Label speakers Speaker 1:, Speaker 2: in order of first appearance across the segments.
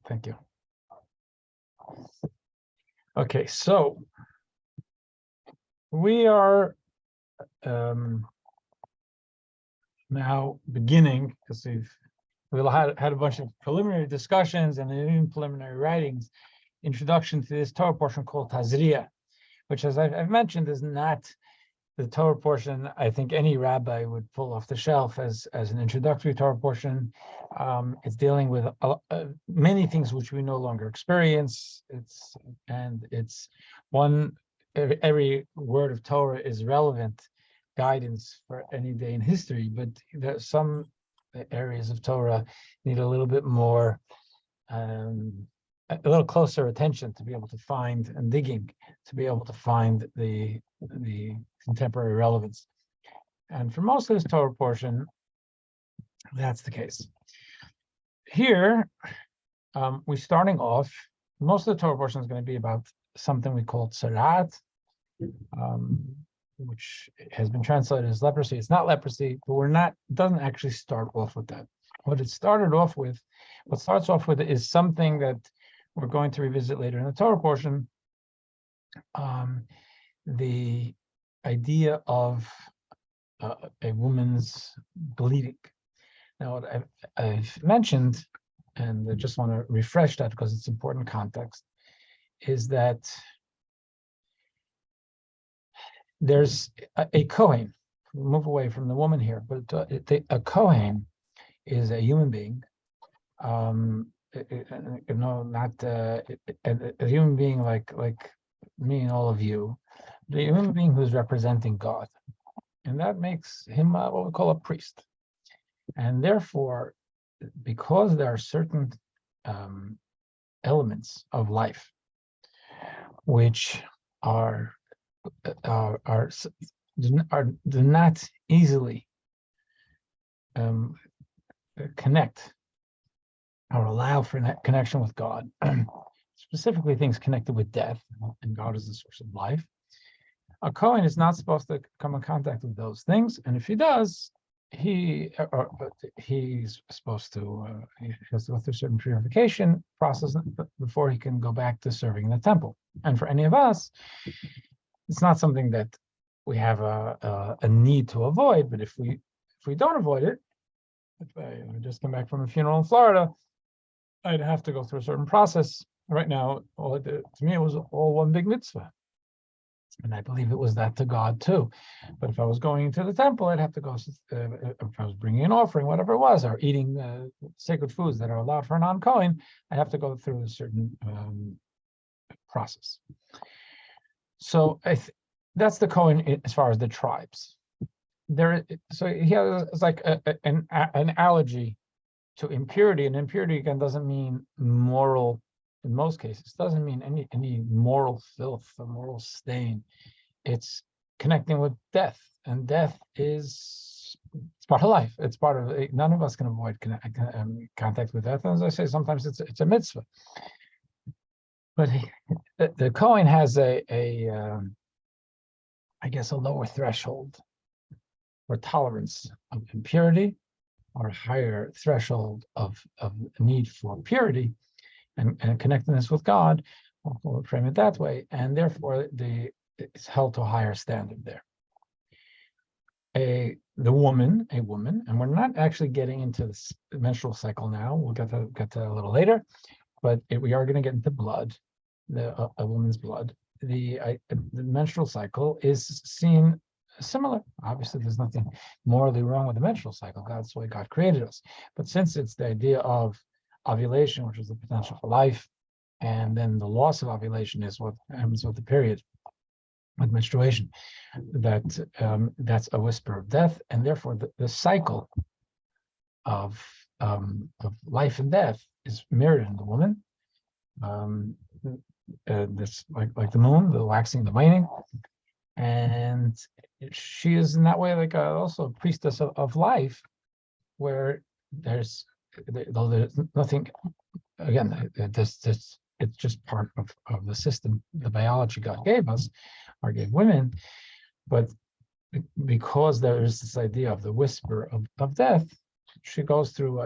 Speaker 1: Thank you. Okay, so we are now beginning, because we've had a bunch of preliminary discussions and even preliminary writings, introduction to this Torah portion called Tazria, which, as I've mentioned, is not the Torah portion I think any rabbi would pull off the shelf as an introductory Torah portion. It's dealing with many things which we no longer experience. It's one, every word of Torah is relevant guidance for any day in history, but there's some areas of Torah need a little bit more, a little closer attention to be able to find, and digging to be able to find the contemporary relevance. And for most of this Torah portion, that's the case. Here, we're starting off, most of the Torah portion is going to be about something we call tzarat, which has been translated as leprosy. It's not leprosy, but it doesn't actually start off with that. What starts off with is something that we're going to revisit later in the Torah portion, the idea of a woman's bleeding. Now, what I've mentioned, and I just want to refresh that because it's important context, is that there's a Kohen. Move away from the woman here, but a Kohen is a human being. Not a human being like me and all of you, the human being who's representing God, and that makes him what we call a priest. And therefore, because there are certain elements of life which do not easily connect or allow for that connection with God, specifically things connected with death, and God is the source of life. A Kohen is not supposed to come in contact with those things, and if he does, he's supposed to he has to go through a certain purification process before he can go back to serving in the temple. And for any of us, it's not something that we have a need to avoid. But if we don't avoid it, if I just come back from a funeral in Florida, I'd have to go through a certain process. Right now, to me, it was all one big mitzvah. And I believe it was that to God too. But if I was going into the temple, I'd have to go, if I was bringing an offering, whatever it was, or eating sacred foods that are allowed for a non-Kohen, I'd have to go through a certain process. So that's the Kohen as far as the tribes. So he has like an analogy to impurity, and impurity again doesn't mean moral. In most cases, doesn't mean any moral filth or moral stain. It's connecting with death, and death it's part of life. It's part of none of us can avoid contact with death. And as I say, sometimes it's a mitzvah. But the Kohen has I guess a lower threshold or tolerance of impurity, or a higher threshold of need for purity and connectedness with God, we'll frame it that way, and therefore it's held to a higher standard there. A woman, and we're not actually getting into the menstrual cycle now. We'll get to a little later, but we are going to get into blood, a woman's blood. The menstrual cycle is seen similar. Obviously, there's nothing morally wrong with the menstrual cycle. That's the way God created us. But since it's the idea of ovulation, which is the potential for life, and then the loss of ovulation is what happens with the period, with menstruation, that's a whisper of death, and therefore the cycle of life and death is mirrored in the woman. This like the moon, the waxing, the waning, and she is in that way like also a priestess of life, where there's nothing, again, it's just part of the system, the biology God gave us, or gave women. But because there is this idea of the whisper of death, she goes through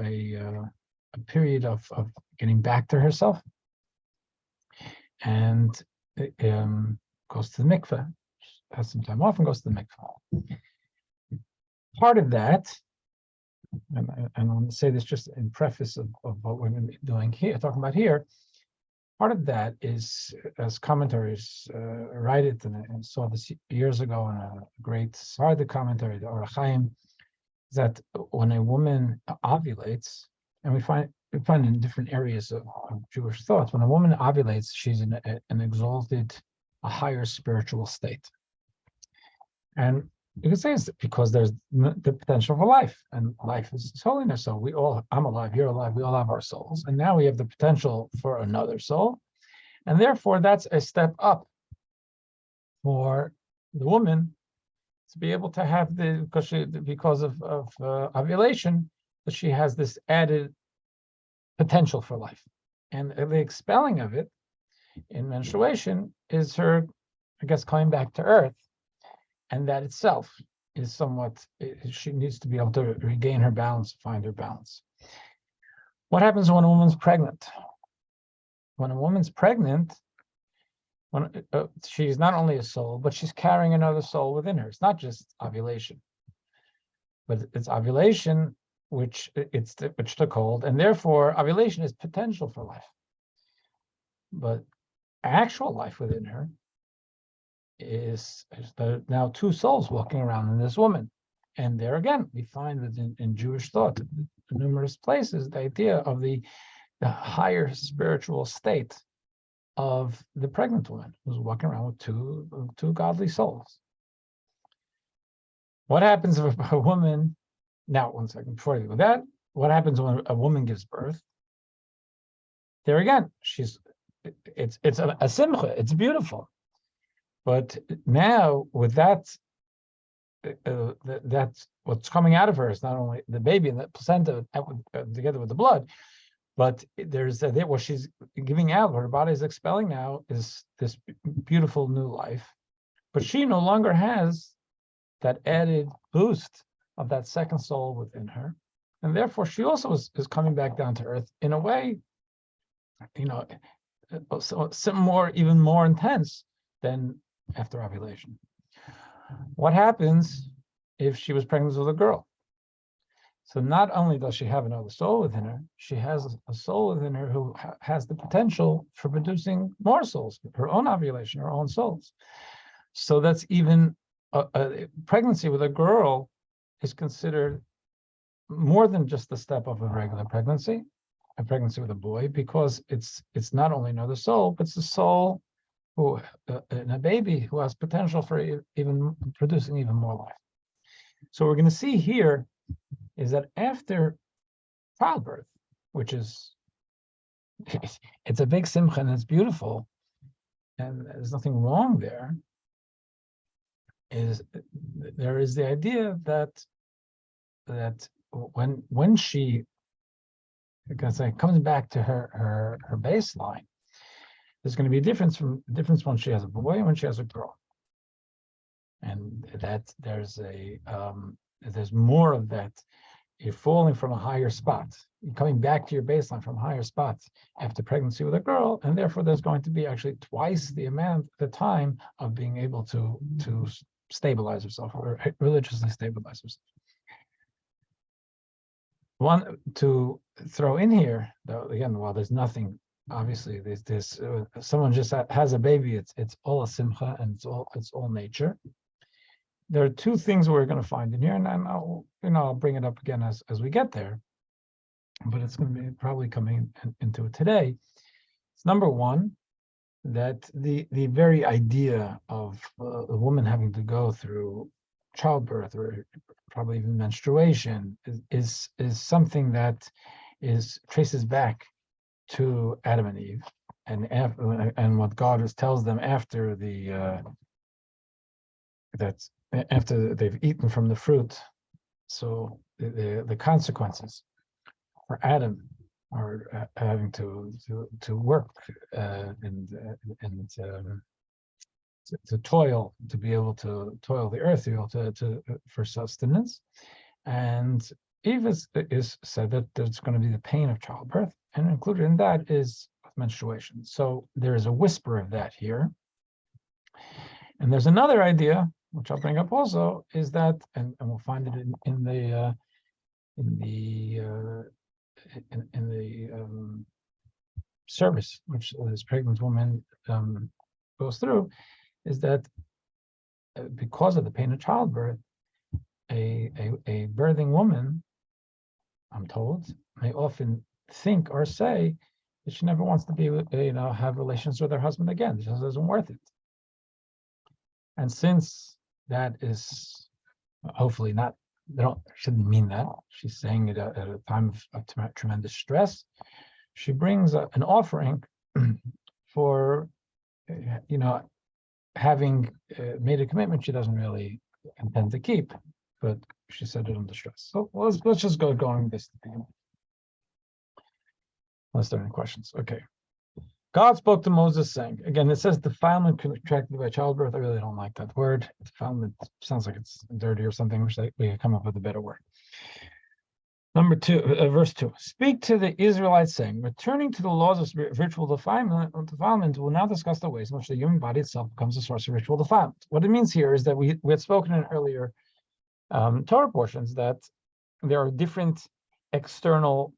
Speaker 1: a period of getting back to herself, and goes to the mikveh, has some time off and goes to the mikveh. Part of that, and I want to say this just in preface of what we're going to be doing here, talking about here, part of that is, as commentaries write it, and I saw this years ago in a great Sarda commentary, the Orach Chaim, that when a woman ovulates, and we find in different areas of Jewish thoughts, when a woman ovulates, she's in an exalted, a higher spiritual state. And you can say it's because there's the potential for life, and life is holiness. So I'm alive, you're alive, we all have our souls. And now we have the potential for another soul. And therefore, that's a step up for the woman to be able to have because of ovulation, that she has this added potential for life. And the expelling of it in menstruation is her, I guess, coming back to earth. And that itself is somewhat, she needs to be able to regain her balance, find her balance. What happens when a woman's pregnant? When a woman's pregnant, she's not only a soul, but she's carrying another soul within her. It's not just ovulation, but it's ovulation which took hold, and therefore ovulation is potential for life. But actual life within her is now two souls walking around in this woman. And there again, we find that in Jewish thought, in numerous places, the idea of the higher spiritual state of the pregnant woman who's walking around with two godly souls. What happens if a woman, now 1 second, before I do that, what happens when a woman gives birth? There again, it's a simcha, it's beautiful. But now with that's what's coming out of her is not only the baby and the placenta together with the blood, but there's what she's giving out, what her body is expelling now is this beautiful new life. But she no longer has that added boost of that second soul within her. And therefore she also is coming back down to earth in a way, even more intense than after ovulation. What happens if she was pregnant with a girl? So not only does she have another soul within her, she has a soul within her who has the potential for producing more souls, her own ovulation, her own souls. So that's even a pregnancy with a girl is considered more than just the step of a regular pregnancy, a pregnancy with a boy, because it's not only another soul, but it's a soul who, in a baby who has potential for even producing even more life. So we're going to see here is that after childbirth, which is, it's a big simcha and it's beautiful, and there's nothing wrong there, there is the idea that when she, because it comes back to her baseline, there's going to be a difference when she has a boy and when she has a girl, and that there's more of that. You're falling from a higher spot. You're coming back to your baseline from higher spots after pregnancy with a girl, and therefore there's going to be actually twice the time of being able to stabilize herself or religiously stabilize herself. One to throw in here, though, again, while there's nothing, obviously, there's someone just has a baby. It's all a simcha and it's all nature. There are two things we're going to find in here, and I'll bring it up again as we get there, but it's going to be probably coming into it today. It's number one, that the very idea of a woman having to go through childbirth or probably even menstruation is something that traces back to Adam and Eve, and what God tells them after after they've eaten from the fruit. So the consequences for Adam are having to work and to toil, to be able to toil the earth, to be able to for sustenance, and Eve is said that there's going to be the pain of childbirth, and included in that is menstruation. So there is a whisper of that here. And there's another idea, which I'll bring up also, is that, and we'll find it in the service, which this pregnant woman goes through, is that because of the pain of childbirth, a birthing woman, I'm told, may often think or say that she never wants to be, have relations with her husband again. It just isn't worth it. And since that is hopefully not, shouldn't mean that. She's saying it at a time of tremendous stress. She brings an offering for, having made a commitment she doesn't really intend to keep, but she said it under stress. So let's just go going this. Unless there are any questions. Okay. God spoke to Moses saying, again, it says defilement contracted by childbirth. I really don't like that word. Defilement sounds like it's dirty or something. We could come up with a better word. Number 2, verse 2. Speak to the Israelites saying, returning to the laws of ritual defilement, we'll now discuss the ways in which the human body itself becomes a source of ritual defilement. What it means here is that we had spoken in earlier Torah portions that there are different external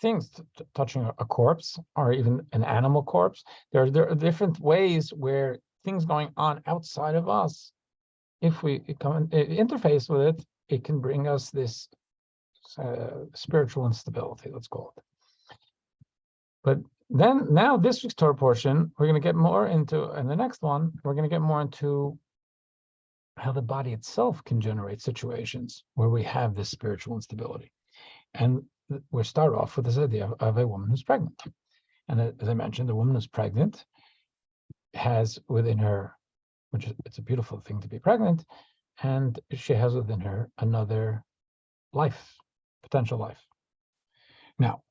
Speaker 1: things touching a corpse or even an animal corpse. There are different ways where things going on outside of us, if we come interface with it, it can bring us this spiritual instability, let's call it. But then now this week's Torah portion, we're going to get more into, and the next one, we're going to get more into how the body itself can generate situations where we have this spiritual instability. And we'll start off with this idea of a woman who's pregnant. And as I mentioned, the woman who's pregnant has within her, which is, it's a beautiful thing to be pregnant, and she has within her another life, potential life. Now,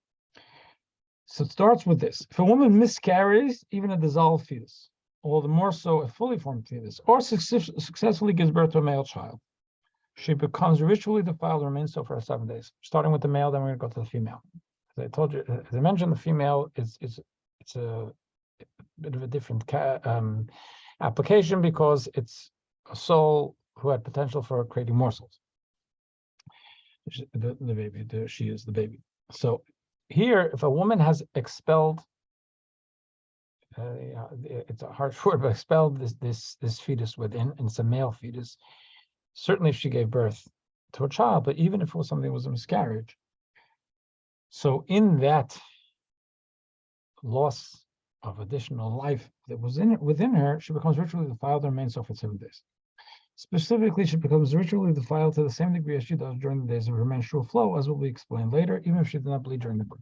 Speaker 1: so it starts with this. If a woman miscarries, even a dissolved fetus, all the more so a fully formed fetus, or successfully gives birth to a male child, she becomes ritually defiled and remains so for 7 days. Starting with the male, then we're going to go to the female. As I told you, as I mentioned, the female it's a bit of a different application because it's a soul who had potential for creating morsels. The baby, she is the baby. So here, if a woman has expelled, it's a harsh word, but expelled this fetus within, and it's a male fetus. Certainly if she gave birth to a child, but even if it was something that was a miscarriage. So in that loss of additional life that was within her, she becomes ritually defiled and remains so for 7 days. Specifically, she becomes ritually defiled to the same degree as she does during the days of her menstrual flow, as will be explained later, even if she did not bleed during the birth.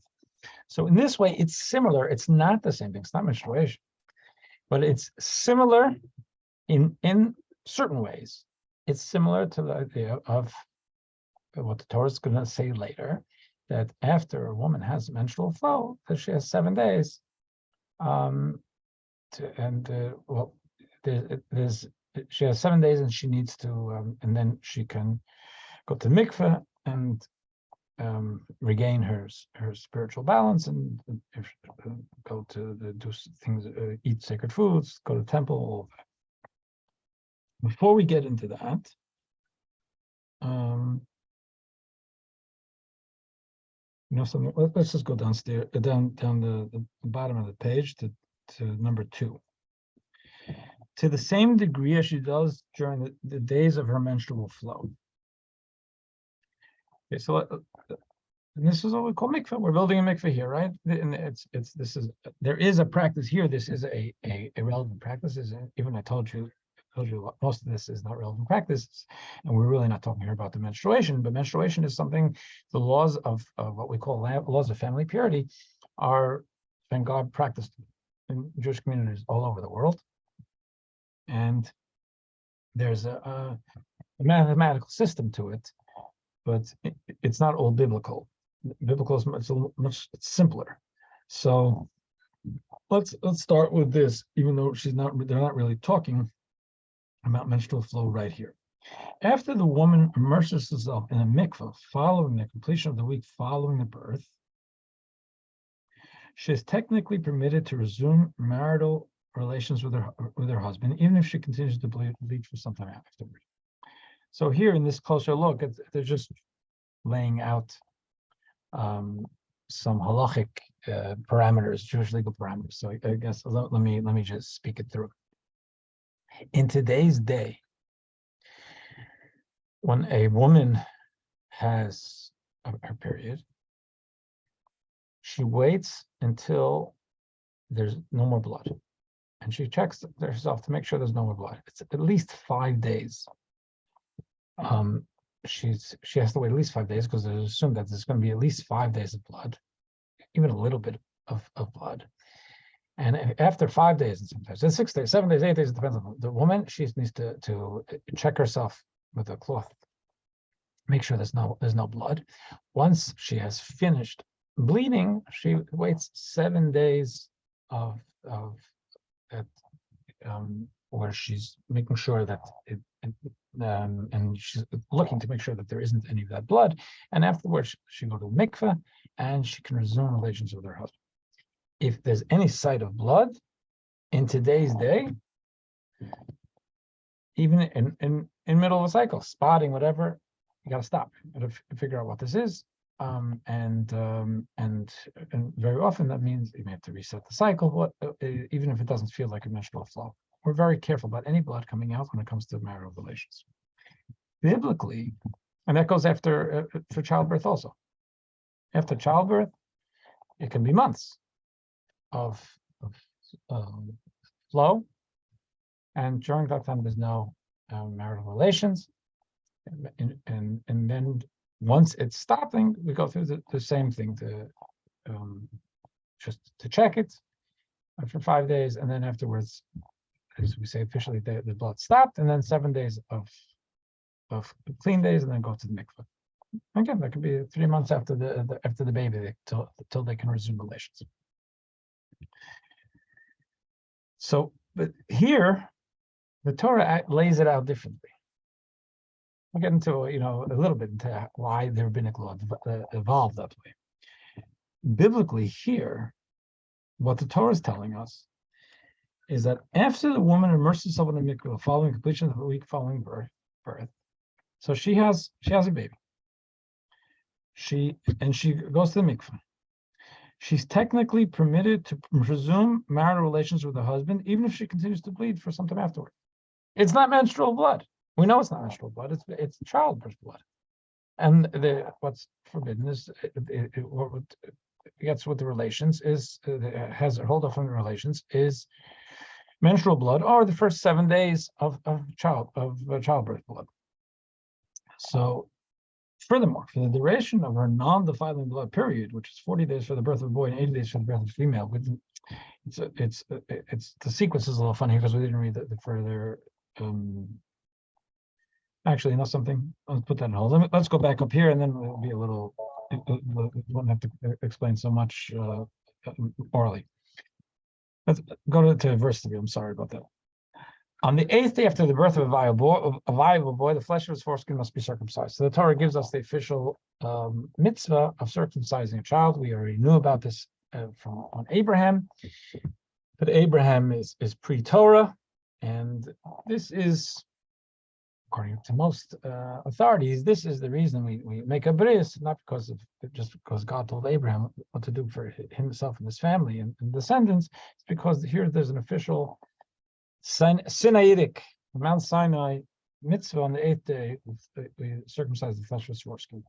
Speaker 1: So in this way, it's similar. It's not the same thing. It's not menstruation, but it's similar in certain ways. It's similar to the idea of what the Torah is going to say later, that after a woman has menstrual flow, that she has 7 days. She has 7 days, and she needs to, and then she can go to mikveh and regain her spiritual balance, and go to do things, eat sacred foods, go to the temple, all of that. Before we get into that, something. Let's just go downstairs, down the bottom of the page to number 2. To the same degree as she does during the days of her menstrual flow. Okay, so and this is what we call mikveh. We're building a mikveh here, right? And there is a practice here. This is a relevant practice. Even I told you most of this is not relevant practice, and we're really not talking here about the menstruation. But menstruation is something. The laws of what we call laws of family purity are, thank God, practiced in Jewish communities all over the world. And there's a mathematical system to it, but it's not all biblical. Biblical is much simpler. So let's start with this, even though they're not really talking about menstrual flow right here. After the woman immerses herself in a mikveh following the completion of the week following the birth, she is technically permitted to resume marital relations with her husband, even if she continues to bleed for some time afterward. So here in this closer look, they're just laying out some halachic parameters, Jewish legal parameters. So I guess let me just speak it through. In today's day, when a woman has her period, she waits until there's no more blood, and she checks herself to make sure there's no more blood. It's at least 5 days. She has to wait at least 5 days because it's assumed that there's going to be at least 5 days of blood, even a little bit of blood. And after 5 days, and sometimes it's 6 days, 7 days, 8 days, it depends on the woman. She needs to check herself with a cloth, make sure there's no blood. Once she has finished bleeding, she waits 7 days of where she's making sure that and she's looking to make sure that there isn't any of that blood. And afterwards, she go to the mikveh and she can resume relations with her husband. If there's any sight of blood in today's day, even in middle of a cycle, spotting, whatever, you got to stop. You got to figure out what this is. And very often that means you may have to reset the cycle, even if it doesn't feel like a menstrual flow. We're very careful about any blood coming out when it comes to marital relations. Biblically, and that goes after for childbirth also. After childbirth, it can be months of flow, and during that time there's no marital relations, and then once it's stopping, we go through the same thing to just to check it for 5 days, and then afterwards, as we say officially, the blood stopped, and then 7 days of clean days, and then go to the mikveh. Again, that could be 3 months after the baby till they can resume relations. So, but here, the Torah lays it out differently. We'll get into a little bit into why the rabbinic law evolved that way. Biblically, here, what the Torah is telling us is that after the woman immerses herself in the mikveh following completion of the week following birth, so she has a baby. She goes to the mikveh. She's technically permitted to resume marital relations with her husband, even if she continues to bleed for some time afterward. It's not menstrual blood. We know it's not menstrual blood. It's childbirth blood. And what's forbidden is what gets with the relations is has a hold off on the relations is menstrual blood or the first 7 days of childbirth blood. So, furthermore, for the duration of her non-defiling blood period, which is 40 days for the birth of a boy and 80 days for the birth of a female, it's the sequence is a little funny because we didn't read the further. Actually, something. Let's put that on hold. Let's go back up here, and then it'll be a little. We won't have to explain so much orally. Let's go to verse 3. I'm sorry about that. On the 8th day after the birth of a viable boy, the flesh of his foreskin must be circumcised. So the Torah gives us the official mitzvah of circumcising a child. We already knew about this on Abraham, but Abraham is pre-Torah, and this is, according to most authorities, this is the reason we make a bris, not just because God told Abraham what to do for himself and his family and descendants. It's because here there's an official Sinaitic, Mount Sinai mitzvah on the 8th day. We circumcise the flesh of his foreskin.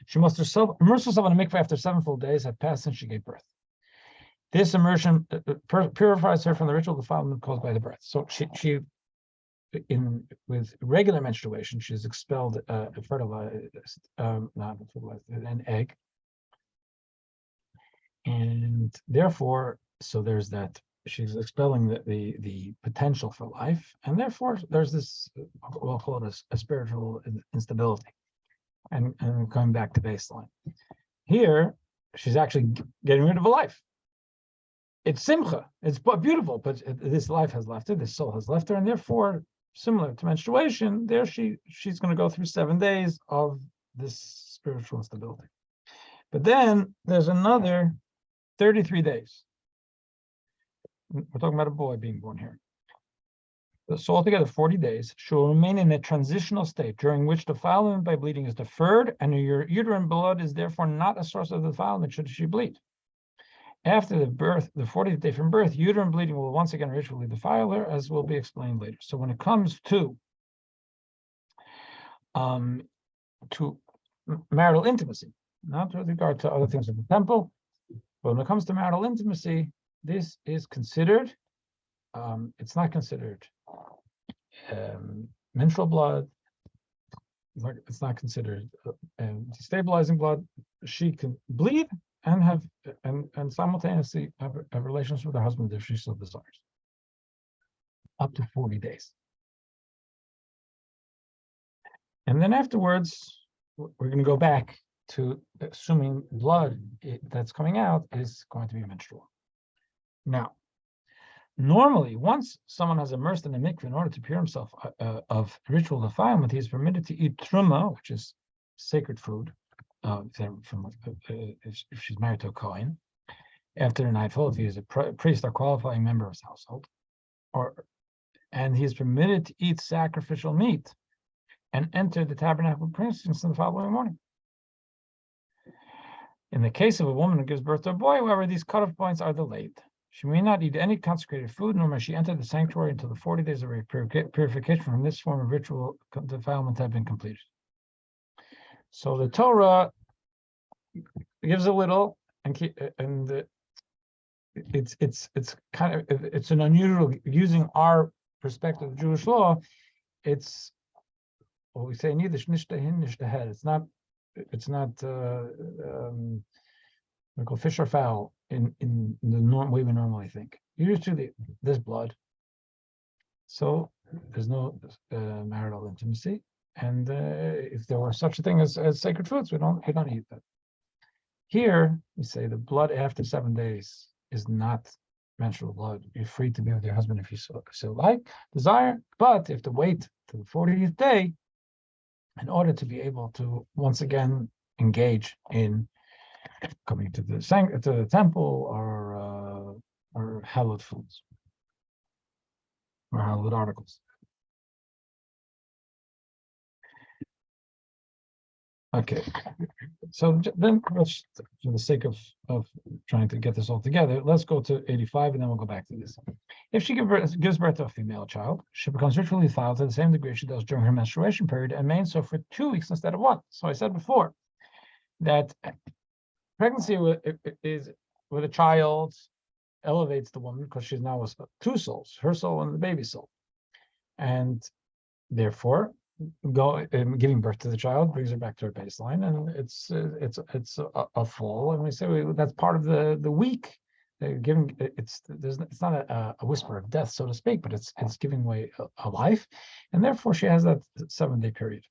Speaker 1: She must immerse herself in a mikveh after 7 full days have passed since she gave birth. This immersion purifies her from the ritual defilement caused by the birth. So she with regular menstruation, she's expelled an egg, and therefore, so there's that. She's expelling the potential for life, and therefore there's this, we'll call it a spiritual instability, and coming back to baseline. Here, she's actually getting rid of a life. It's simcha, it's beautiful, but this life has left her, this soul has left her, and therefore similar to menstruation, there she's going to go through 7 days of this spiritual instability. But then there's another 33 days. We're talking about a boy being born here. So altogether 40 days. She will remain in a transitional state during which defilement by bleeding is deferred, and your uterine blood is therefore not a source of defilement should she bleed. After the birth, the 40th day from birth, uterine bleeding will once again ritually defile her, as will be explained later. So when it comes to marital intimacy, not with regard to other things in the temple, but when it comes to marital intimacy, this is considered, it's not considered menstrual blood, it's not considered destabilizing blood. She can bleed and have and simultaneously have relations with her husband if she so desires, up to 40 days. And then afterwards, we're going to go back to assuming blood that's coming out is going to be menstrual. Now, normally, once someone has immersed in a mikveh in order to pure himself of ritual defilement, he is permitted to eat truma, which is sacred food, if she's married to a Kohen, after the nightfall, if he is a priest or qualifying member of his household, and he is permitted to eat sacrificial meat and enter the tabernacle precincts in the following morning. In the case of a woman who gives birth to a boy, however, these cutoff points are delayed. She may not eat any consecrated food, nor may she enter the sanctuary until the 40 days of purification from this form of ritual defilement have been completed. So the Torah gives a little, and it's kind of, it's an unusual, using our perspective of Jewish law. It's what we say in Yiddish, nicht dahin, nicht daher. It's not we call fish or fowl in the way we normally think. Usually there's blood, so there's no marital intimacy, and if there were such a thing as sacred foods, we don't eat that. Here we say the blood after 7 days is not menstrual blood. You're free to be with your husband if you so desire, but you have to wait to the 40th day in order to be able to once again engage in coming to the temple or hallowed foods or hallowed articles. Okay, so then let's, for the sake of trying to get this all together, let's go to 85 and then we'll go back to this. If she gives birth to a female child, she becomes ritually defiled to the same degree she does during her menstruation period and remains so for 2 weeks instead of 1. So I said before that pregnancy with a child elevates the woman because she's now two souls, her soul and the baby's soul. And therefore, giving birth to the child brings her back to her baseline, and it's a fall, and we say that's part of the week. It's not a whisper of death, so to speak, but it's giving way a life, and therefore she has that 7-day period.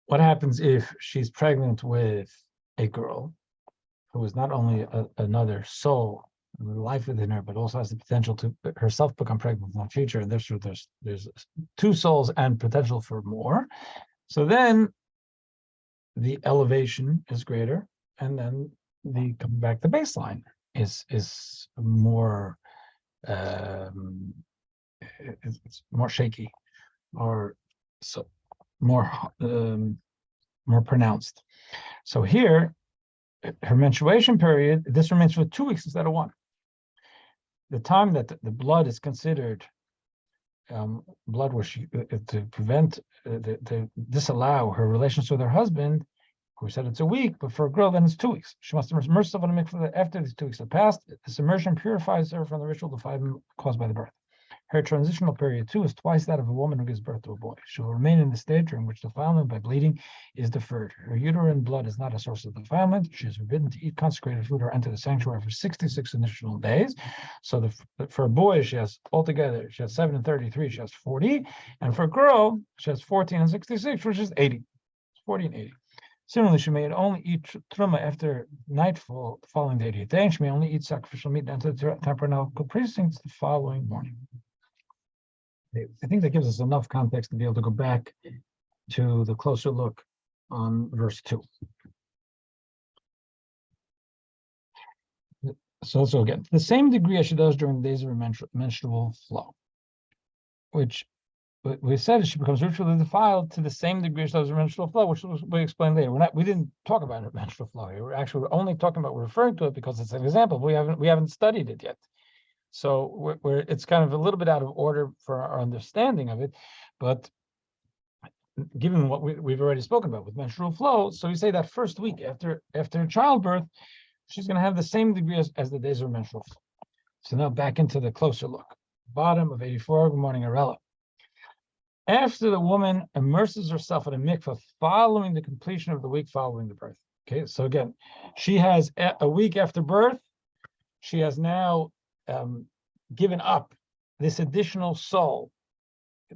Speaker 1: What happens if she's pregnant with a girl who is not only another soul, life within her, but also has the potential to herself become pregnant in the future, and therefore there's 2 souls and potential for more. So then the elevation is greater, and then the coming back to baseline is more it's more shaky, or so more pronounced. So here, her menstruation period, this remains for 2 weeks instead of 1. The time that the blood is considered blood where she to prevent to disallow her relations with her husband, who said it's a week, but for a girl then it's 2 weeks. She must immerse herself in a mikveh after these 2 weeks have passed. This immersion purifies her from the ritual defilement caused by the birth. Her transitional period too is twice that of a woman who gives birth to a boy. She will remain in the state during which defilement by bleeding is deferred. Her uterine blood is not a source of defilement. She is forbidden to eat consecrated food or enter the sanctuary for 66 initial days. So for a boy, she has 7 and 33, she has 40. And for a girl, she has 14 and 66, which is 80. 40 and 80. Similarly, she may only eat truma after nightfall following the 80th day, and she may only eat sacrificial meat and enter the tabernacle precincts the following morning. I think that gives us enough context to be able to go back to the closer look on verse 2. So again, to the same degree as she does during the days of her menstrual flow, which we said she becomes ritually defiled to the same degree as she does her menstrual flow, which we explained later. We didn't talk about her menstrual flow here. We're only talking about, we're referring to it because it's an example. We haven't studied it yet. So it's kind of a little bit out of order for our understanding of it, but given what we've already spoken about with menstrual flow, so we say that first week after childbirth, she's going to have the same degree as the days of menstrual flow. So now back into the closer look. Bottom of 84, good morning, Arella. After the woman immerses herself in a mikveh following the completion of the week following the birth. Okay, so again, she has a week after birth, she has now given up this additional soul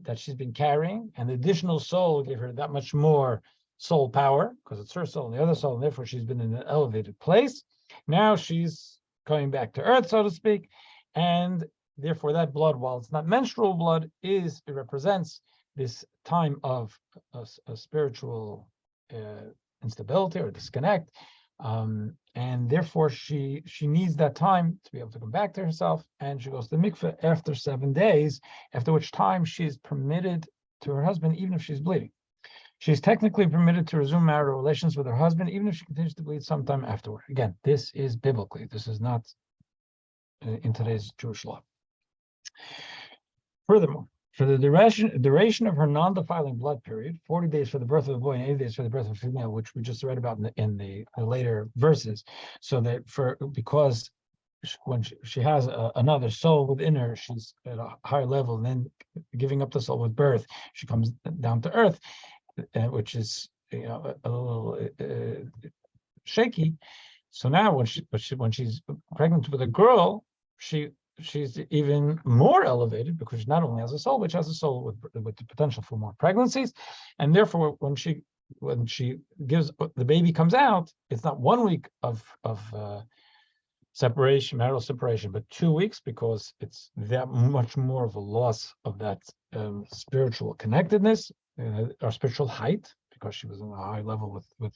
Speaker 1: that she's been carrying, and the additional soul gave her that much more soul power because it's her soul and the other soul, and therefore she's been in an elevated place. Now she's coming back to earth, so to speak, and therefore that blood, while it's not menstrual blood, it represents this time of a spiritual instability or disconnect, and therefore she needs that time to be able to come back to herself, and she goes to the mikveh after 7 days, after which time she is permitted to her husband even if she's bleeding. She's technically permitted to resume marital relations with her husband even if she continues to bleed sometime afterward. Again, this is biblically. This is not in today's Jewish law. Furthermore, for the duration of her non-defiling blood period, 40 days for the birth of a boy and 80 days for the birth of a female, which we just read about in the later verses, so that because when she has another soul within her, she's at a higher level, and then giving up the soul with birth, she comes down to earth, which is a little shaky. So now when she's pregnant with a girl, she's even more elevated because she not only has a soul, but she has a soul with the potential for more pregnancies, and therefore when she gives the baby comes out, it's not 1 week of separation, marital separation, but 2 weeks, because it's that much more of a loss of that spiritual connectedness or spiritual height, because she was on a high level with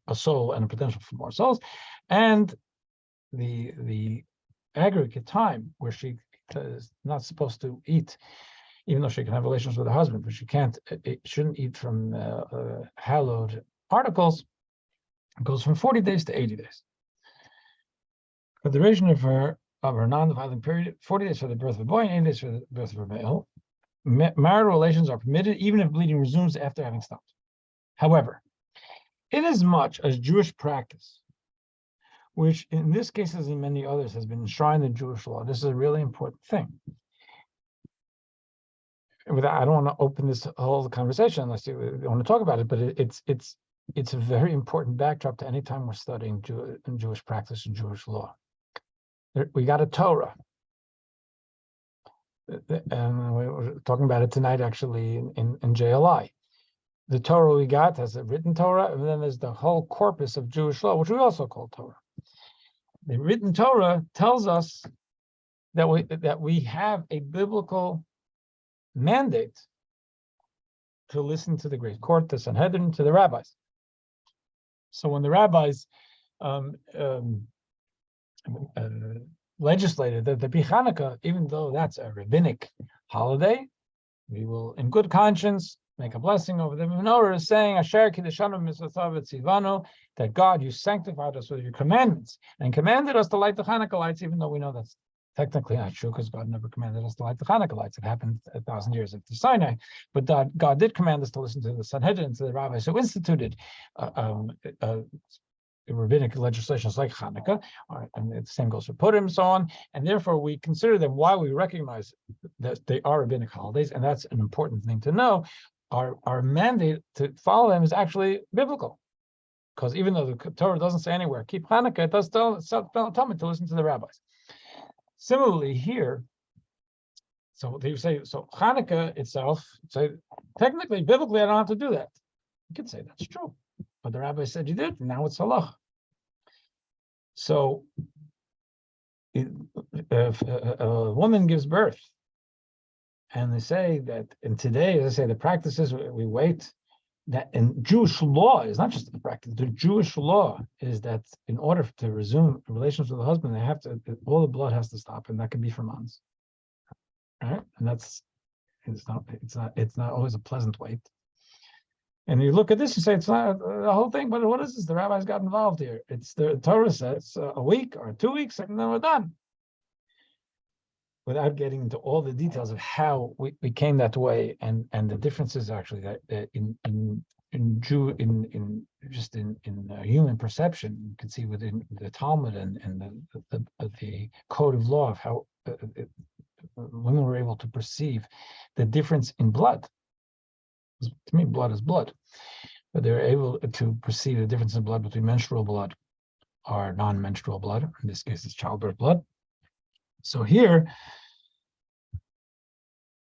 Speaker 1: a soul and a potential for more souls, and the aggregate time where she is not supposed to eat, even though she can have relations with her husband, but she shouldn't eat from hallowed articles, goes from 40 days to 80 days. For the duration of her non-defiling period, 40 days for the birth of a boy and 80 days for the birth of a male, marital relations are permitted even if bleeding resumes after having stopped. However, inasmuch as Jewish practice, which in this case, as in many others, has been enshrined in Jewish law, this is a really important thing. I don't want to open this whole conversation unless you want to talk about it, but it's a very important backdrop to any time we're studying Jewish practice and Jewish law. We got a Torah, and we're talking about it tonight, actually, in JLI. The Torah we got has a written Torah, and then there's the whole corpus of Jewish law, which we also call Torah. The written Torah tells us that we have a biblical mandate to listen to the great court, the Sanhedrin, to the rabbis. So when the rabbis legislated that the Hanukkah, even though that's a rabbinic holiday, we will, in good conscience, make a blessing over the menorah, is saying, Asher kiddushanu mitzvotav v'tzivanu, that God, you sanctified us with your commandments and commanded us to light the Hanukkah lights, even though we know that's technically not true, because God never commanded us to light the Hanukkah lights. It happened 1,000 years after Sinai, but God did command us to listen to the Sanhedrin, to the rabbis who instituted rabbinic legislations like Hanukkah, and the same goes for Purim, and so on. And therefore, we consider them, while we recognize that they are rabbinic holidays, and that's an important thing to know, our mandate to follow them is actually biblical. Because even though the Torah doesn't say anywhere, keep Hanukkah, it does tell me to listen to the rabbis. Similarly here, so you say, so Hanukkah itself, say, technically, biblically, I don't have to do that. You could say that's true. But the rabbi said you did, and now it's halach. So if a woman gives birth And they say that, and today, as I say, the practice is we wait. That in Jewish law is not just the practice. The Jewish law is that in order to resume relations with the husband, they have to, all the blood has to stop, and that can be for months. Right? And it's not always a pleasant wait. And you look at this, you say it's not the whole thing, but what is this? The rabbis got involved here. It's the Torah says a week or 2 weeks, and then we're done. Without getting into all the details of how we came that way, and the differences actually that in human perception, you can see within the Talmud and the code of law of how women were able to perceive the difference in blood. To me, blood is blood, but they're able to perceive the difference in blood between menstrual blood or non-menstrual blood. In this case, it's childbirth blood. So here,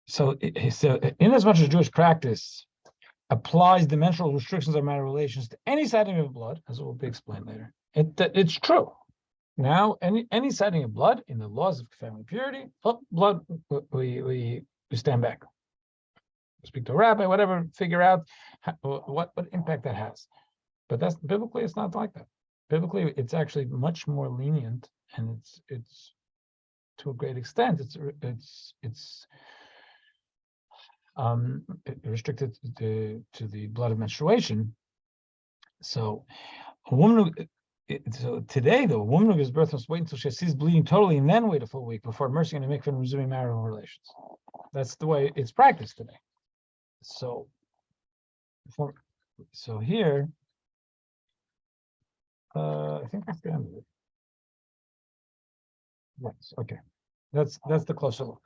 Speaker 1: so in as much as Jewish practice applies the menstrual restrictions of marital relations to any setting of blood, as it will be explained later, it's true. Now, any setting of blood in the laws of family purity, blood, we stand back. Speak to a rabbi, whatever, figure out what impact that has. But that's biblically, it's not like that. Biblically, it's actually much more lenient, and it's to a great extent, it's restricted to the blood of menstruation. So a woman so today, though, a woman who gives birth must wait until she sees bleeding totally and then wait a full week before immersing in a mikveh and resuming marital relations. That's the way it's practiced today. So here, I think that's the end of it. Yes, okay. That's the closer look.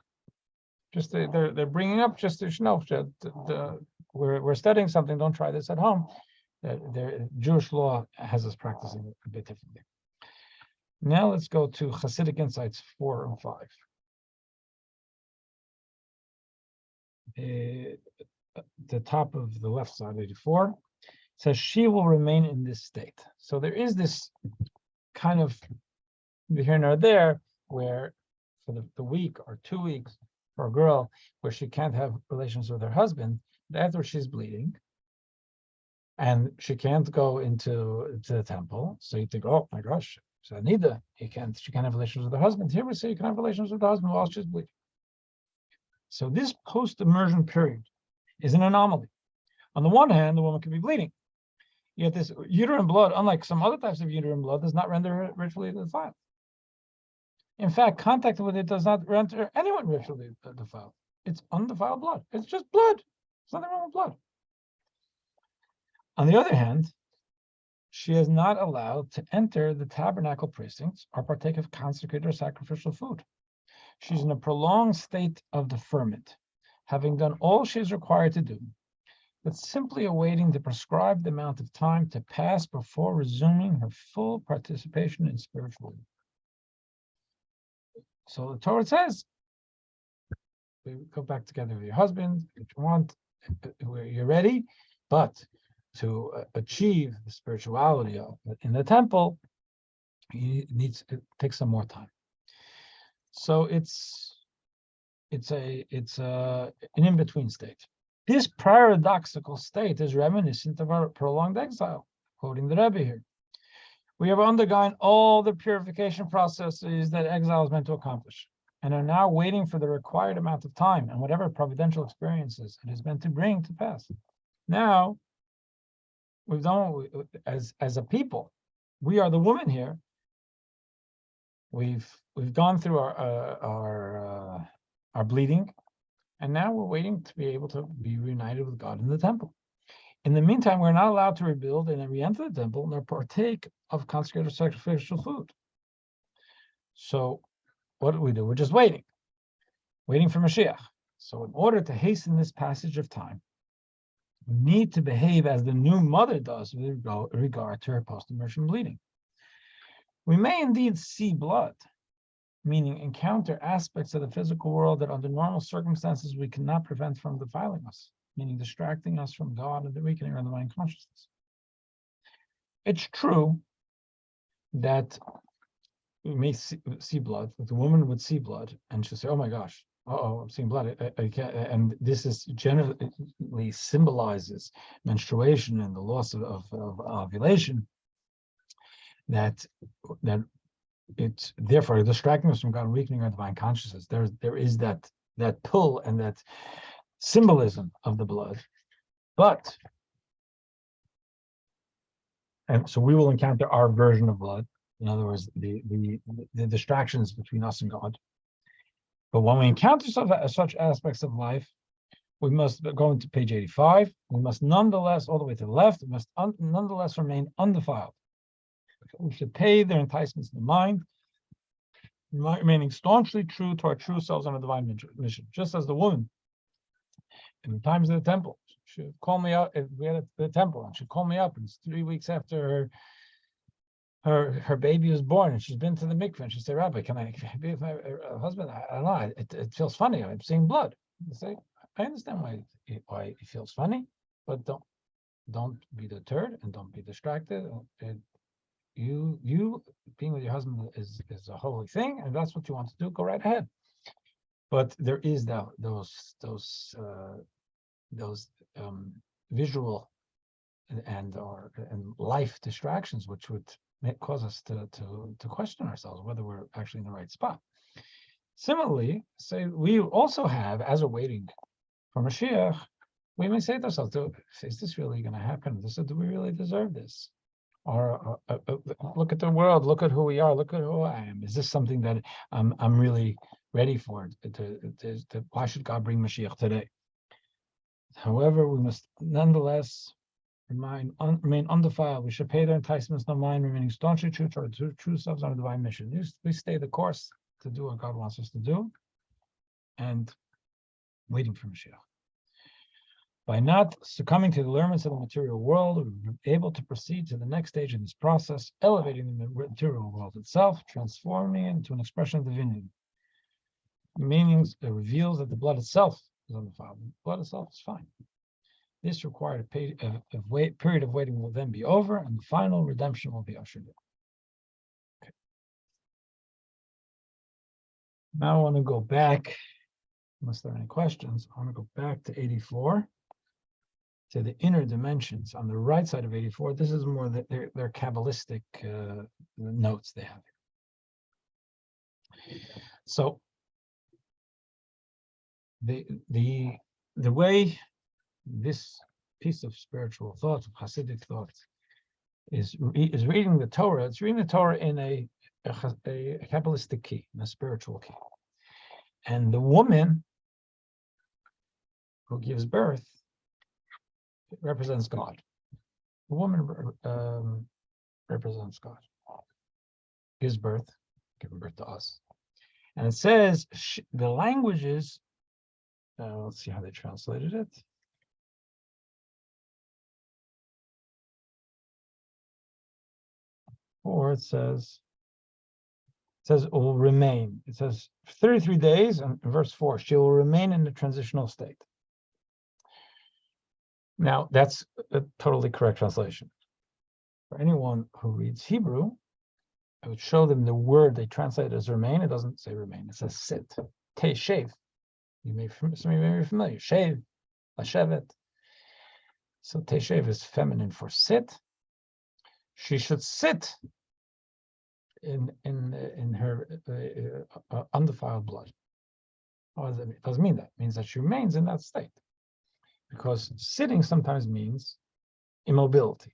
Speaker 1: Just they're bringing up just to know that we're studying something. Don't try this at home. Jewish law has us practicing it a bit differently. Now let's go to Hasidic Insights 4 and 5. The top of the left side, 84, says she will remain in this state. So there is this kind of here and there where for the week or 2 weeks for a girl where she can't have relations with her husband, after she's bleeding, and she can't go to the temple. So you think, oh my gosh, so Anida, she can't have relations with her husband. Here we say you can have relations with her husband while she's bleeding. So this post-immersion period is an anomaly. On the one hand, the woman can be bleeding. Yet this uterine blood, unlike some other types of uterine blood, does not render her ritually defiled. In fact, contact with it does not render anyone ritually defiled. It's undefiled blood. It's just blood. There's nothing wrong with blood. On the other hand, she is not allowed to enter the tabernacle precincts or partake of consecrated or sacrificial food. She's in a prolonged state of deferment, having done all she is required to do, but simply awaiting the prescribed amount of time to pass before resuming her full participation in spiritual life. So the Torah says, go back together with your husband if you want, you're ready, but to achieve the spirituality in the temple, it takes some more time. So it's an in-between state. This paradoxical state is reminiscent of our prolonged exile, quoting the Rabbi here. We have undergone all the purification processes that exile is meant to accomplish, and are now waiting for the required amount of time and whatever providential experiences it is meant to bring to pass. Now, we've done as a people. We are the woman here. We've gone through our bleeding, and now we're waiting to be able to be reunited with God in the temple. In the meantime, we're not allowed to rebuild and re-enter the temple nor partake of consecrated sacrificial food. So what do? We're just waiting for Mashiach. So in order to hasten this passage of time, we need to behave as the new mother does with regard to her post-immersion bleeding. We may indeed see blood, meaning encounter aspects of the physical world that under normal circumstances we cannot prevent from defiling us, meaning distracting us from God and the weakening our divine consciousness. It's true that we may see blood, that the woman would see blood, and she'll say, oh my gosh, I'm seeing blood. I can't, and this is generally symbolizes menstruation and the loss of ovulation. That it's therefore distracting us from God, weakening our divine consciousness. There is that pull and that symbolism of the blood, and so we will encounter our version of blood. In other words, the distractions between us and God. But when we encounter such aspects of life, we must go into page 85. We must nonetheless, all the way to the left, we must nonetheless remain undefiled. We should pay their enticements in the mind, remaining staunchly true to our true selves and our divine mission. Just as the woman in the times of the temple, she'd call me up. We had the temple, and she'd call me up, and it's 3 weeks after her baby was born, and she's been to the mikveh, and she said, "Rabbi, can I be with my husband? I don't know. It feels funny. I'm seeing blood." I say, "I understand why it feels funny, but don't be deterred and don't be distracted. You being with your husband is a holy thing, and that's what you want to do. Go right ahead." But there is those visual and life distractions, which would cause us to question ourselves whether we're actually in the right spot. Similarly, say we also have, as we're waiting for Mashiach, we may say to ourselves, "Is this really going to happen? Do we really deserve this?" Or look at the world, look at who we are, look at who I am. Is this something that I'm really ready for? Why should God bring Mashiach today? However, we must nonetheless remain undefiled. We should pay their enticements no mind, remaining staunchly true to our true selves on a divine mission. We stay the course to do what God wants us to do, and waiting for Mashiach. By not succumbing to the allurements of the material world, we're able to proceed to the next stage in this process, elevating the material world itself, transforming it into an expression of divinity. Meanings, it reveals that the blood itself is undefiled. The blood itself is fine. This required period of waiting will then be over, and the final redemption will be ushered in. Okay. Now I want to go back, unless there are any questions, I want to go back to 84, to the inner dimensions. On the right side of 84, this is more their Kabbalistic notes they have here. So the way this piece of spiritual thought, of Hasidic thought, is reading the Torah. It's reading the Torah in a Kabbalistic key, in a spiritual key. And the woman who gives birth represents God. The woman represents God. Gives birth, giving birth to us. And it says the languages. Let's see how they translated it. Or it says it will remain. It says 33 days, and in verse 4, she will remain in the transitional state. Now, that's a totally correct translation. For anyone who reads Hebrew, I would show them the word they translate as remain. It doesn't say remain, it says sit. Shave. Some of you may be familiar. Shave, lashevet. So teshev is feminine for sit. She should sit in her undefiled blood. What does it mean? It doesn't mean that. It means that she remains in that state. Because sitting sometimes means immobility.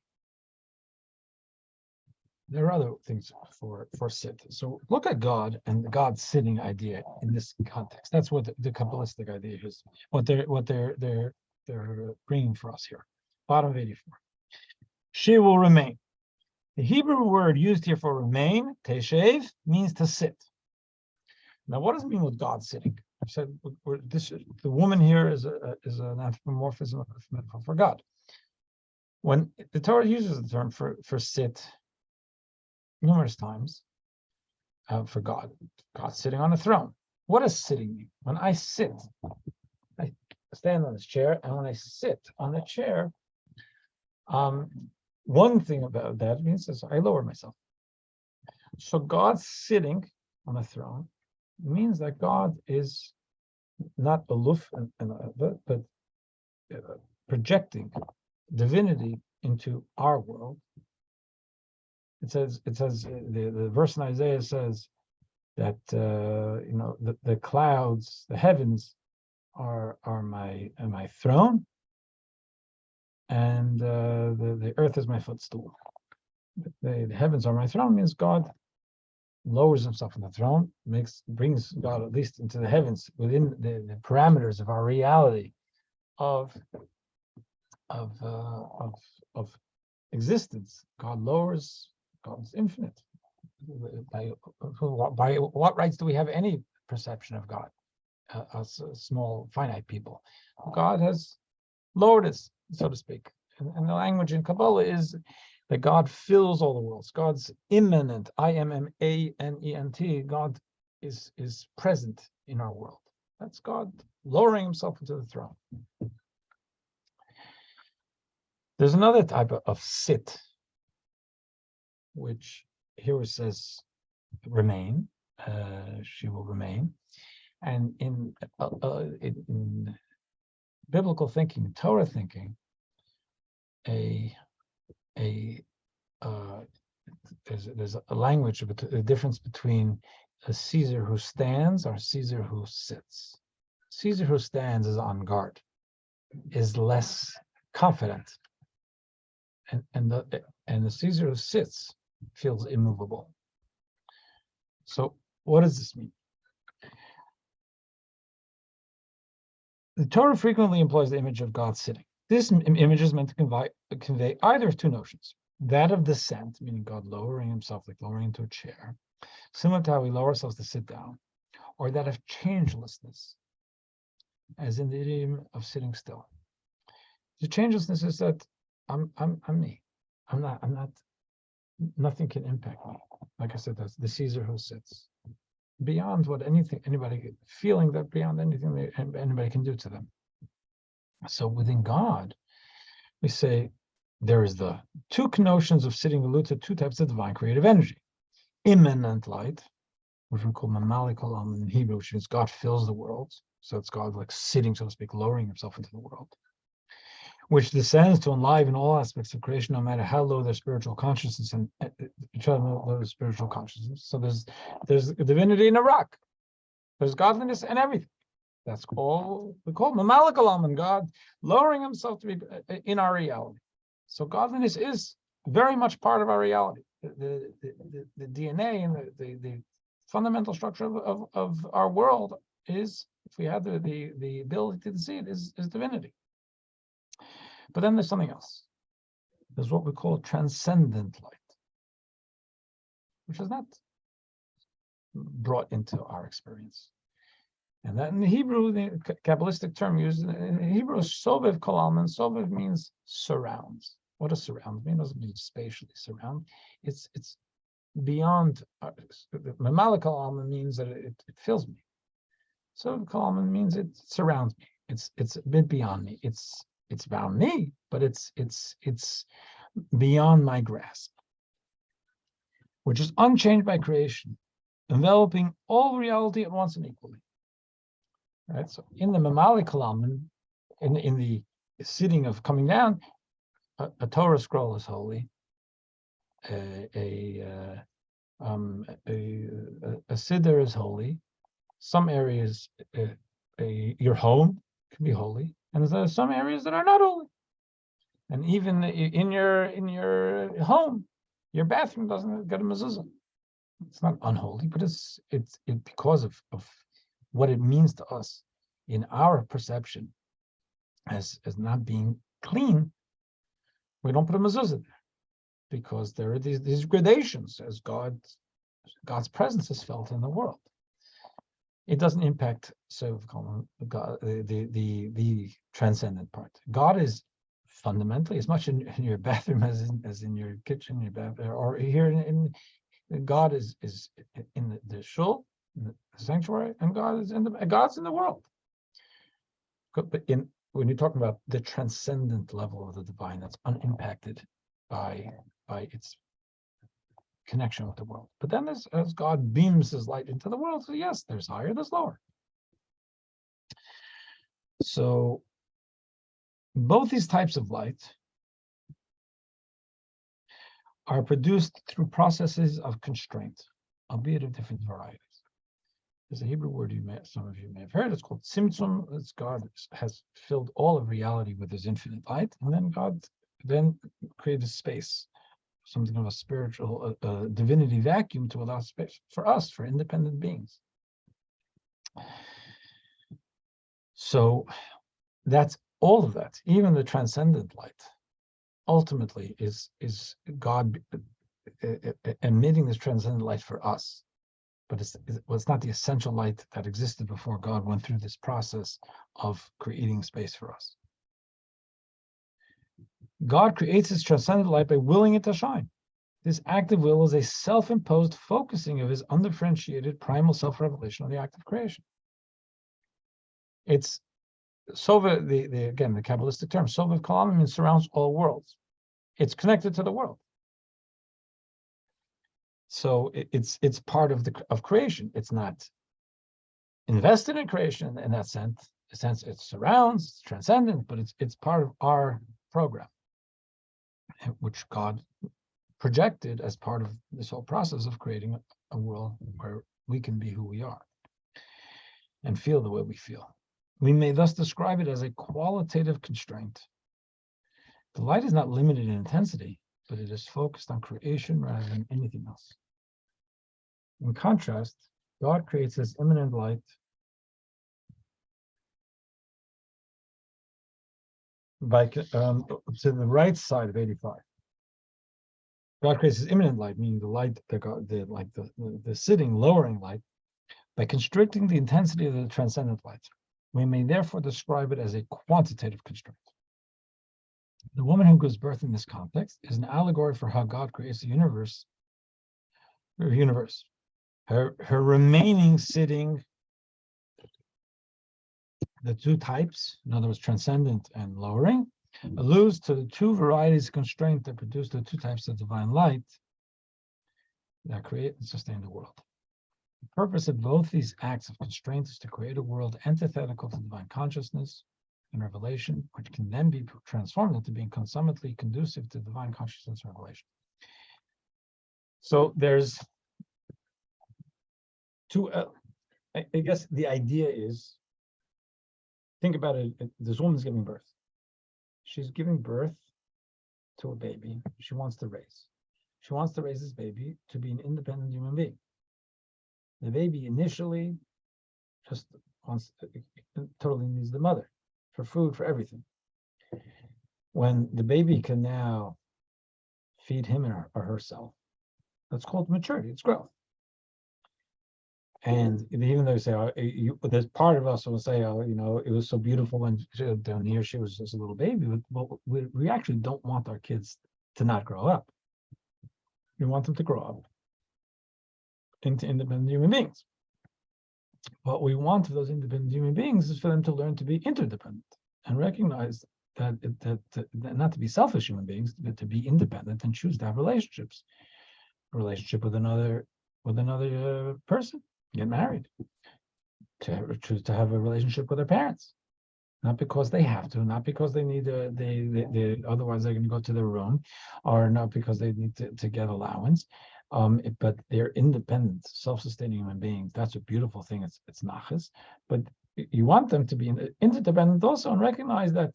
Speaker 1: There are other things for sit. So look at God and the God sitting idea in this context. That's what the Kabbalistic idea is. What they're bringing for us here. Bottom of 84. She will remain. The Hebrew word used here for remain, teshev, means to sit. Now, what does it mean with God sitting? I said the woman here is an anthropomorphism for God. When the Torah uses the term for sit numerous times for God sitting on a throne. What does sitting mean? When I sit, I stand on this chair, and when I sit on the chair, one thing about that means is I lower myself. So God sitting on a throne means that God is not aloof, but projecting divinity into our world. It says the verse in Isaiah says that the clouds, the heavens are my throne, and the earth is my footstool. The heavens are my throne means God lowers himself on the throne, brings God at least into the heavens within the parameters of our reality of existence. God lowers. God is infinite. By what rights do we have any perception of God, us small finite people? God has lowered us, so to speak. And the language in Kabbalah is that God fills all the worlds. God's immanent, I-M-M-A-N-E-N-T. God is present in our world. That's God lowering himself into the throne. There's another type of sit, which here it says remain. She will remain. And in biblical thinking, Torah thinking, there's a language, a difference between a Caesar who stands or a Caesar who sits. Caesar who stands is on guard, is less confident, and the Caesar who sits feels immovable. So what does this mean? The Torah frequently employs the image of God sitting. This image is meant to convey either of two notions: that of descent, meaning God lowering himself, like lowering into a chair, similar to how we lower ourselves to sit down, or that of changelessness, as in the idiom of sitting still. The changelessness is that I'm me. I'm not. Nothing can impact me. Like I said, that's the Caesar who sits beyond what anybody feeling that beyond anything anybody can do to them. So within God, we say there is the two notions of sitting allude to two types of divine creative energy: immanent light, which we call mamalik olam in Hebrew, which means God fills the world. So it's God like sitting, so to speak, lowering himself into the world, which descends to enliven all aspects of creation, no matter how low their spiritual consciousness and low spiritual consciousness. So there's divinity in a rock. There's godliness and everything. That's all we call mamalik olam, and God lowering himself to be in our reality. So godliness is very much part of our reality. The DNA and the fundamental structure of our world is, if we have the ability to see it, is divinity. But then there's something else. There's what we call transcendent light, which is not brought into our experience. And that in the Hebrew, the Kabbalistic term used in Hebrew is sovev kol almin. Sovev means surrounds. What does surround mean? It doesn't mean spatially surround. It's beyond. Mamalik kol almin means that it fills me. Sovev kol almin means it surrounds me. It's a bit beyond me. It's around me, but it's beyond my grasp, which is unchanged by creation, enveloping all reality at once and equally. Right. So in the mamalik olam, in the sitting of coming down, a Torah scroll is holy. A siddur is holy. Some areas, your home can be holy, and there's some areas that are not holy. And even in your home, your bathroom doesn't get a mezuzah. It's not unholy, but it's because of what it means to us in our perception as not being clean. We don't put a mezuzah there because there are these gradations as God's presence is felt in the world. It doesn't impact God, the transcendent part. God is fundamentally as much in your bathroom as in your kitchen, your bathroom, or here in God is in the shul, in the sanctuary, and God's in the world. But when you're talking about the transcendent level of the divine, that's unimpacted by its connection with the world. But then as God beams his light into the world, so yes, there's higher, there's lower. So both these types of light are produced through processes of constraint, albeit of different varieties. There's a Hebrew word some of you may have heard. It's called tzimtzum. It's God has filled all of reality with his infinite light, and then God then created space, something of a spiritual divinity vacuum to allow space for us, for independent beings. So that's all of that. Even the transcendent light ultimately is God emitting this transcendent light for us. But it's not the essential light that existed before God went through this process of creating space for us. God creates his transcendent light by willing it to shine. This act of will is a self-imposed focusing of his undifferentiated primal self-revelation on the act of creation. It's Sova, again, the Kabbalistic term, Sova Kalam means surrounds all worlds. It's connected to the world. So it's part of creation. It's not invested in creation in that sense. In a sense, it surrounds, it's transcendent, but it's part of our program, which God projected as part of this whole process of creating a world where we can be who we are and feel the way we feel. We may thus describe it as a qualitative constraint. The light is not limited in intensity, but it is focused on creation rather than anything else. In contrast, God creates this immanent light by to the right side of 85. God creates this immanent light, meaning the light, the sitting, lowering light, by constricting the intensity of the transcendent light. We may therefore describe it as a quantitative constraint. The woman who gives birth in this context is an allegory for how God creates the universe. Her remaining sitting, the two types, in other words, transcendent and lowering, alludes to the two varieties of constraint that produce the two types of divine light that create and sustain the world. The purpose of both these acts of constraint is to create a world antithetical to divine consciousness and revelation, which can then be transformed into being consummately conducive to divine consciousness and revelation. So there's two, I guess the idea is, think about it, this woman's giving birth. She's giving birth to a baby she wants to raise. She wants to raise this baby to be an independent human being. The baby initially just totally needs the mother for food, for everything. When the baby can now feed him or herself, that's called maturity, it's growth. And even though you say, there's part of us will say, it was so beautiful when down here she was just a little baby, but we actually don't want our kids to not grow up. We want them to grow up into independent human beings. What we want of those independent human beings is for them to learn to be interdependent and recognize that not to be selfish human beings, but to be independent and choose to have relationships. A relationship with another person, get married, to choose to have a relationship with their parents, not because they have to, not because they need they otherwise they're going to go to their room, or not because they need to get allowance, but they're independent, self-sustaining human beings. That's a beautiful thing. It's nachas, but you want them to be interdependent also, and recognize that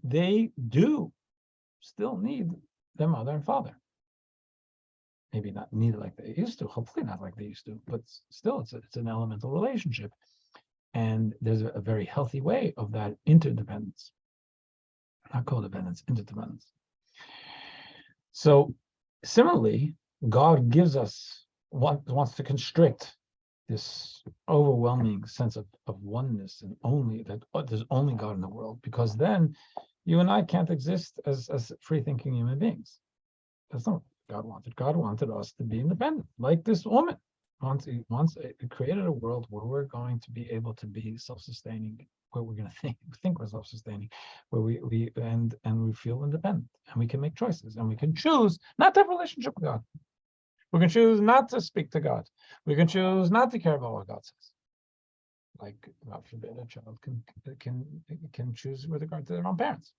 Speaker 1: they do still need their mother and father. Maybe not need it like they used to, hopefully not like they used to, but still it's an elemental relationship. And there's a very healthy way of that interdependence, not codependence, interdependence. So similarly, God gives us wants to constrict this overwhelming sense of oneness, and there's only God in the world, because then you and I can't exist as free-thinking human beings. That's not what God wanted. God wanted us to be independent, like this woman created a world where we're going to be able to be self-sustaining, where we're going to think we're self-sustaining, where we feel independent, and we can make choices, and we can choose not to have a relationship with God. We can choose not to speak to God. We can choose not to care about what God says. like God forbid a child can choose with regard to their own parents.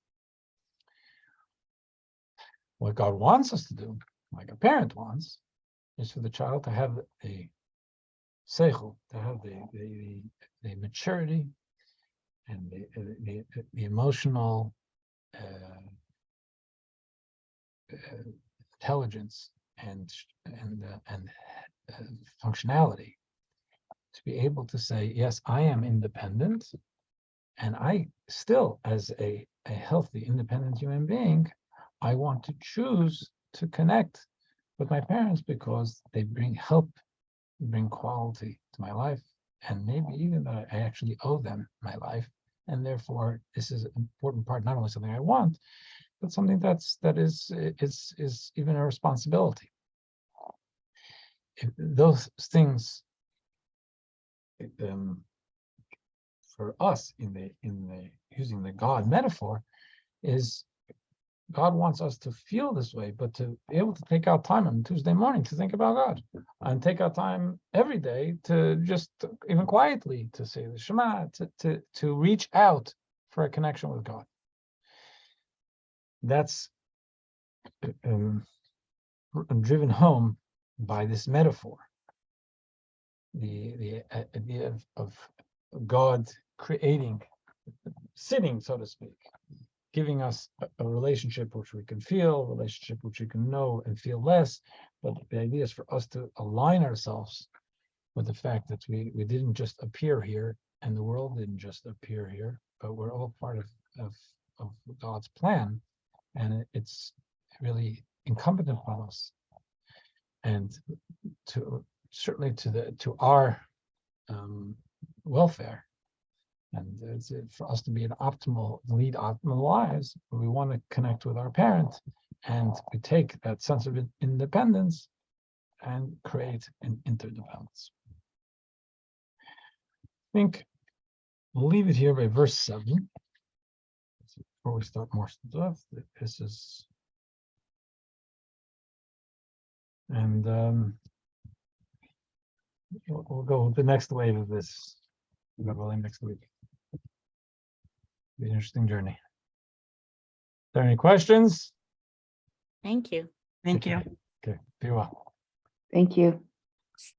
Speaker 1: What God wants us to do, like a parent wants, is for the child to have a seichel, to have the maturity and the emotional intelligence and functionality to be able to say, yes, I am independent, and I still, as a healthy, independent human being, I want to choose to connect with my parents because they bring quality to my life, and maybe even that I actually owe them my life, and therefore this is an important part, not only something I want, but something that is even a responsibility. If those things, for us in the using the God metaphor, is God wants us to feel this way, but to be able to take out time on Tuesday morning to think about God, and take out time every day to just even quietly to say the Shema, to reach out for a connection with God. That's driven home by this metaphor, the idea of God creating, sitting, so to speak, giving us a relationship which we can feel, a relationship which we can know and feel less. But the idea is for us to align ourselves with the fact that we didn't just appear here, and the world didn't just appear here, but we're all part of God's plan, and it's really incumbent upon us, and certainly to our welfare. And it's for us to be lead optimal lives. We want to connect with our parent, and we take that sense of independence and create an interdependence. I think we'll leave it here by verse 7. Before we start more stuff, this is, and we'll go the next wave of this. God willing, next week. Be an interesting journey. Are there any questions?
Speaker 2: Thank you.
Speaker 3: Thank you.
Speaker 1: Okay, be well.
Speaker 4: Thank you.